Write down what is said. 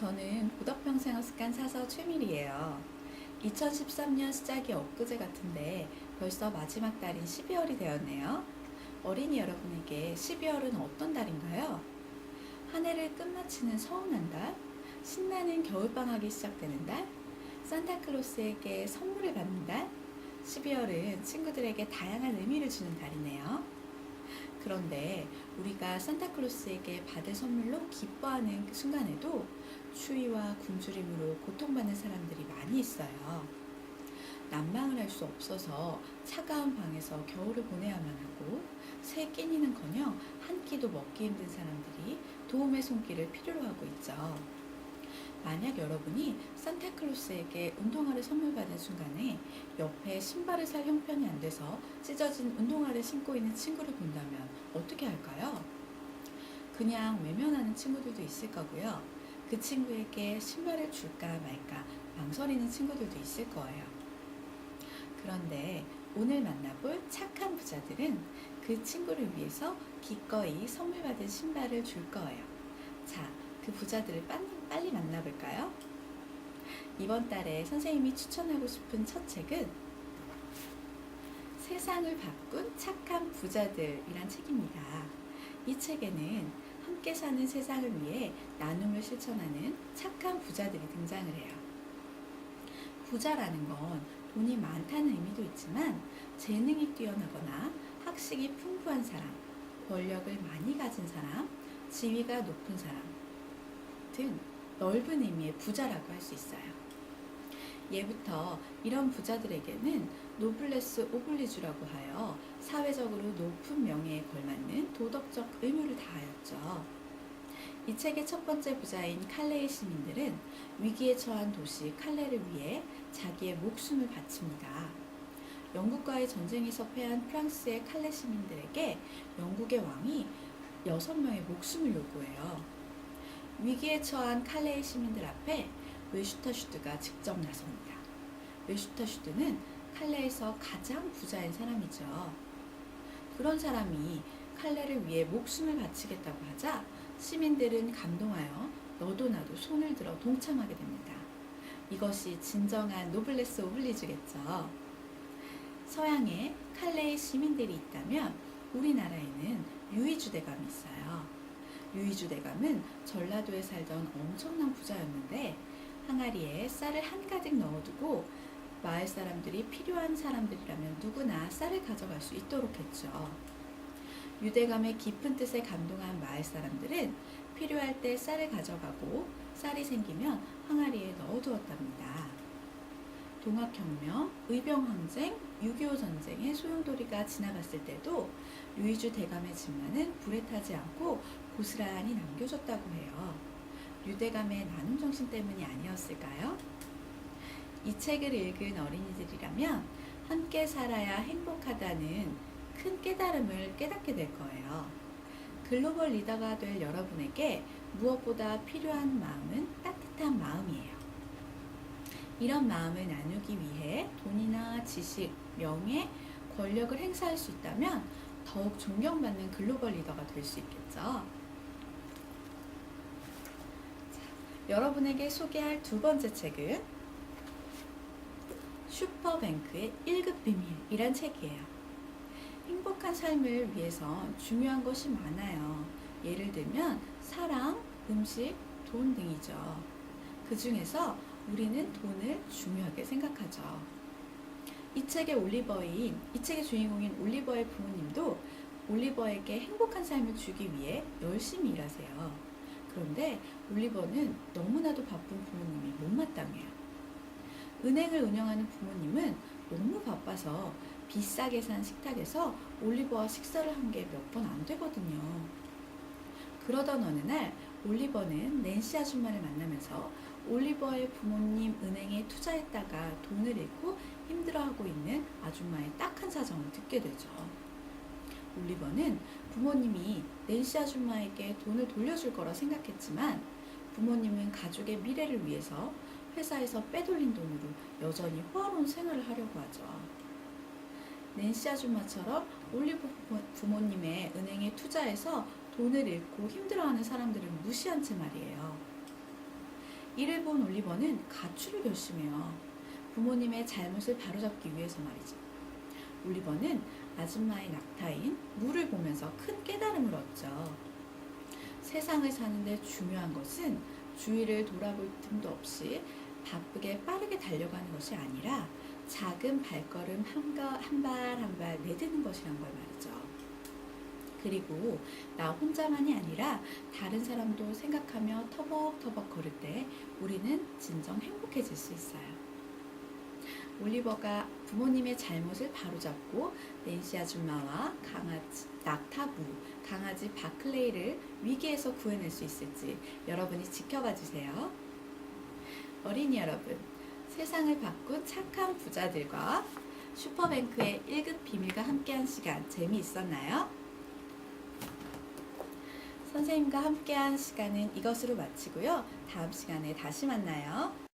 저는 고덕평생 습관 사서 최밀이에요. 2013년 시작이 엊그제 같은데 벌써 마지막 달인 12월이 되었네요. 어린이 여러분에게 12월은 어떤 달인가요? 한 해를 끝마치는 서운한 달? 신나는 겨울방학이 시작되는 달? 산타클로스에게 선물을 받는 달? 12월은 친구들에게 다양한 의미를 주는 달이네요. 그런데 우리가 산타클로스에게 받을 선물로 기뻐하는 그 순간에도 추위와 굶주림으로 고통받는 사람들이 많이 있어요. 난방을 할 수 없어서 차가운 방에서 겨울을 보내야만 하고 새 끼니는커녕 한 끼도 먹기 힘든 사람들이 도움의 손길을 필요로 하고 있죠. 만약 여러분이 산타클로스에게 운동화를 선물 받은 순간에 옆에 신발을 살 형편이 안 돼서 찢어진 운동화를 신고 있는 친구를 본다면 어떻게 할까요? 그냥 외면하는 친구들도 있을 거고요. 그 친구에게 신발을 줄까 말까 망설이는 친구들도 있을 거예요. 그런데 오늘 만나볼 착한 부자들은 그 친구를 위해서 기꺼이 선물 받은 신발을 줄 거예요. 자, 그 부자들을 빨리 만나볼까요? 이번 달에 선생님이 추천하고 싶은 첫 책은 세상을 바꾼 착한 부자들이란 책입니다. 이 책에는 함께 사는 세상을 위해 나눔을 실천하는 착한 부자들이 등장을 해요. 부자라는 건 돈이 많다는 의미도 있지만 재능이 뛰어나거나 학식이 풍부한 사람, 권력을 많이 가진 사람, 지위가 높은 사람 등 넓은 의미의 부자라고 할 수 있어요. 예부터 이런 부자들에게는 노블레스 오블리주라고 하여 사회적으로 높은 명예에 걸맞는 도덕적 의무를 다하였죠. 이 책의 첫 번째 부자인 칼레의 시민들은 위기에 처한 도시 칼레를 위해 자기의 목숨을 바칩니다. 영국과의 전쟁에서 패한 프랑스의 칼레 시민들에게 영국의 왕이 6명의 목숨을 요구해요. 위기에 처한 칼레의 시민들 앞에 외슈타슈드가 직접 나섭니다. 외슈타슈드는 칼레에서 가장 부자인 사람이죠. 그런 사람이 칼레를 위해 목숨을 바치겠다고 하자 시민들은 감동하여 너도 나도 손을 들어 동참하게 됩니다. 이것이 진정한 노블레스 오블리주겠죠. 서양에 칼레의 시민들이 있다면 우리나라에는 유이주 대감이 있어요. 유이주 대감은 전라도에 살던 엄청난 부자였는데 항아리에 쌀을 한가득 넣어두고 마을 사람들이 필요한 사람들이라면 누구나 쌀을 가져갈 수 있도록 했죠. 유대감의 깊은 뜻에 감동한 마을 사람들은 필요할 때 쌀을 가져가고 쌀이 생기면 항아리에 넣어두었답니다. 동학혁명, 의병항쟁, 6.25 전쟁에 소용돌이가 지나갔을 때도 유이주 대감의 집만은 불에 타지 않고 고스란히 남겨졌다고 해요. 유대감의 나눔 정신 때문이 아니었을까요? 이 책을 읽은 어린이들이라면 함께 살아야 행복하다는 큰 깨달음을 깨닫게 될 거예요. 글로벌 리더가 될 여러분에게 무엇보다 필요한 마음은 따뜻한 마음이에요. 이런 마음을 나누기 위해 돈이나 지식, 명예, 권력을 행사할 수 있다면 더욱 존경받는 글로벌 리더가 될 수 있겠죠. 여러분에게 소개할 두 번째 책은 슈퍼뱅크의 1급 비밀이란 책이에요. 행복한 삶을 위해서 중요한 것이 많아요. 예를 들면 사랑, 음식, 돈 등이죠. 그 중에서 우리는 돈을 중요하게 생각하죠. 이 책의 주인공인 올리버의 부모님도 올리버에게 행복한 삶을 주기 위해 열심히 일하세요. 그런데 올리버는 너무나도 바쁜 부모님이 못마땅해요. 은행을 운영하는 부모님은 너무 바빠서 비싸게 산 식탁에서 올리버와 식사를 한 게 몇 번 안 되거든요. 그러던 어느 날 올리버는 낸시 아줌마를 만나면서 올리버의 부모님 은행에 투자했다가 돈을 잃고 힘들어하고 있는 아줌마의 딱한 사정을 듣게 되죠. 올리버는 부모님이 낸시 아줌마에게 돈을 돌려줄 거라 생각했지만 부모님은 가족의 미래를 위해서 회사에서 빼돌린 돈으로 여전히 호화로운 생활을 하려고 하죠. 낸시 아줌마처럼 올리버 부모님의 은행에 투자해서 돈을 잃고 힘들어하는 사람들을 무시한 채 말이에요. 이를 본 올리버는 가출을 결심해요. 부모님의 잘못을 바로잡기 위해서 말이죠. 올리버는 아줌마의 낙타인 무를 보면서 큰 깨달음을 얻죠. 세상을 사는데 중요한 것은 주위를 돌아볼 틈도 없이 바쁘게 빠르게 달려가는 것이 아니라 작은 발걸음 한 발 한 발 내딛는 것이란 걸 말이죠. 그리고 나 혼자만이 아니라 다른 사람도 생각하며 터벅터벅 걸을 때 우리는 진정 행복해질 수 있어요. 올리버가 부모님의 잘못을 바로잡고 낸시 아줌마와 강아지 낙타부, 강아지 바클레이를 위기에서 구해낼 수 있을지 여러분이 지켜봐 주세요. 어린이 여러분, 세상을 바꾼 착한 부자들과 슈퍼뱅크의 1급 비밀과 함께한 시간 재미있었나요? 선생님과 함께한 시간은 이것으로 마치고요. 다음 시간에 다시 만나요.